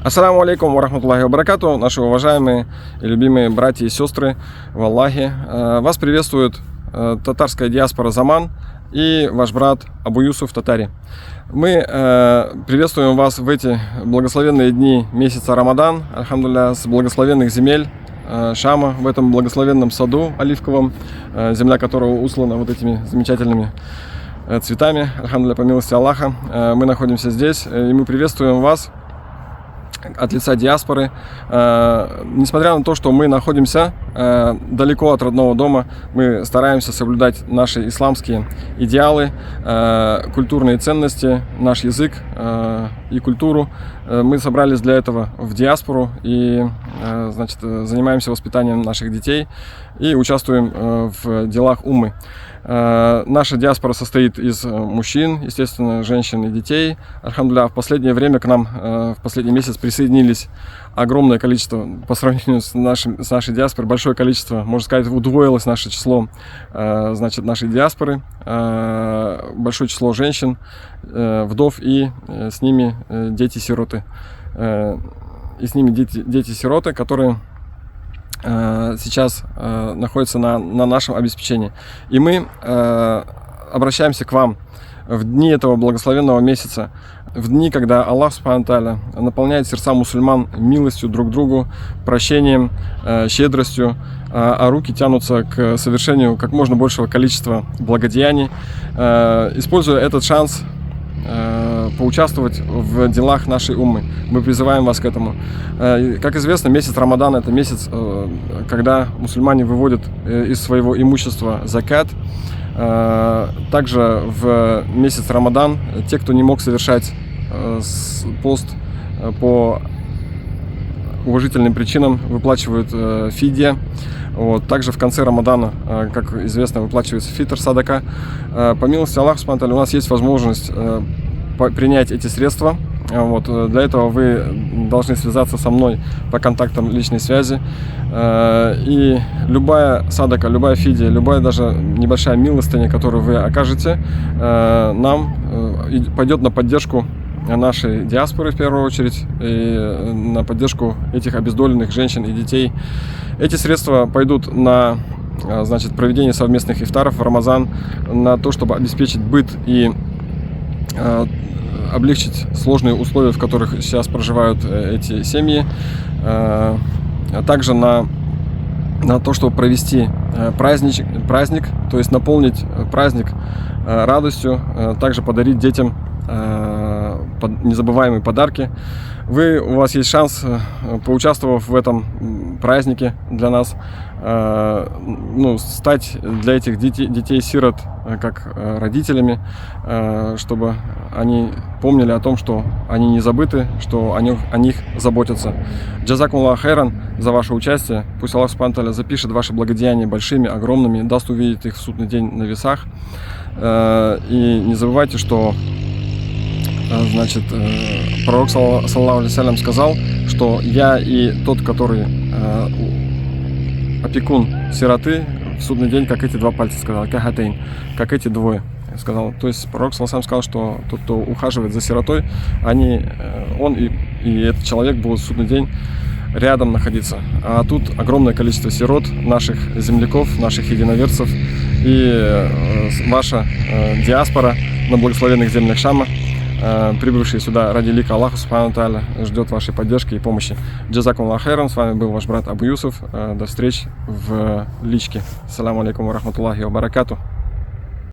Ассаламу алейкум ва рахматуллахи ва баракату, наши уважаемые и любимые братья и сестры в Аллахе. Вас приветствует татарская диаспора Заман и ваш брат Абу Юсуф Татари. Мы приветствуем вас в эти благословенные дни месяца Рамадан, альхамдулилля, с благословенных земель Шама, в этом благословенном саду оливковом, земля которого услана вот этими замечательными цветами, альхамдулилля, по милости Аллаха. Мы находимся здесь, и мы приветствуем вас от лица диаспоры. Несмотря на то, что мы находимся далеко от родного дома, мы стараемся соблюдать наши исламские идеалы, культурные ценности, наш язык и культуру. Мы собрались для этого в диаспору и, значит, занимаемся воспитанием наших детей и участвуем в делах уммы. Наша диаспора состоит из мужчин, естественно, женщин и детей. Альхамдулилля, в последнее время к нам, в последний месяц, присоединились огромное количество, по сравнению с нашей диаспорой, большое количество, можно сказать, удвоилось наше число, значит, нашей диаспоры, большое число женщин, вдов и с ними дети-сироты. И с ними дети-сироты, которые сейчас находятся на нашем обеспечении. И мы обращаемся к вам в дни этого благословенного месяца, в дни, когда Аллах Субхану Тааля наполняет сердца мусульман милостью друг к другу, прощением, щедростью, а руки тянутся к совершению как можно большего количества благодеяний. Используя этот шанс поучаствовать в делах нашей уммы, мы призываем вас к этому. Как известно, месяц Рамадан — это месяц, когда мусульмане выводят из своего имущества закат. Также в месяц Рамадан те, кто не мог совершать пост по уважительным причинам, выплачивают фидья. Вот. Также в конце Рамадана, как известно, выплачивается фитр садака. По милости Аллаха Субхану Тааля, у нас есть возможность принять эти средства. Вот. Для этого вы должны связаться со мной по контактам личной связи. И любая садака, любая фидия, любая даже небольшая милостыня, которую вы окажете, нам пойдет на поддержку нашей диаспоры в первую очередь, и на поддержку этих обездоленных женщин и детей. Эти средства пойдут на, значит, проведение совместных ифтаров в Рамазан, на то, чтобы обеспечить быт и облегчить сложные условия, в которых сейчас проживают эти семьи, а также на то, чтобы провести праздник, то есть наполнить праздник радостью, также подарить детям незабываемые подарки. У вас есть шанс, поучаствовав в этом празднике для нас, стать для этих детей-сирот как родителями, чтобы они помнили о том, что они не забыты, что о них заботятся. Джазакумуллаху хайран за ваше участие. Пусть Аллах Субхану Тааля запишет ваши благодеяния большими, огромными, даст увидеть их в судный день на весах. И не забывайте, что, значит, пророк саллаллаху алейхи ва саллям сказал, что я и тот, который опекун сироты, в судный день, как эти два пальца, сказал, кахатейн, как эти двое, сказал. То есть пророк саллаллаху алейхи ва саллям сказал, что тот, кто ухаживает за сиротой, он и этот человек будут в судный день рядом находиться. А тут огромное количество сирот, наших земляков, наших единоверцев, и ваша диаспора на благословенных землях Шама, прибывшие сюда ради лика Аллаха Субхану Тааля, ждет вашей поддержки и помощи. Джазакумуллаху хайран. С вами был ваш брат Абу Юсуф. До встречи в личке. Ассаламу алейкум ва рахматуллахи ва баракату.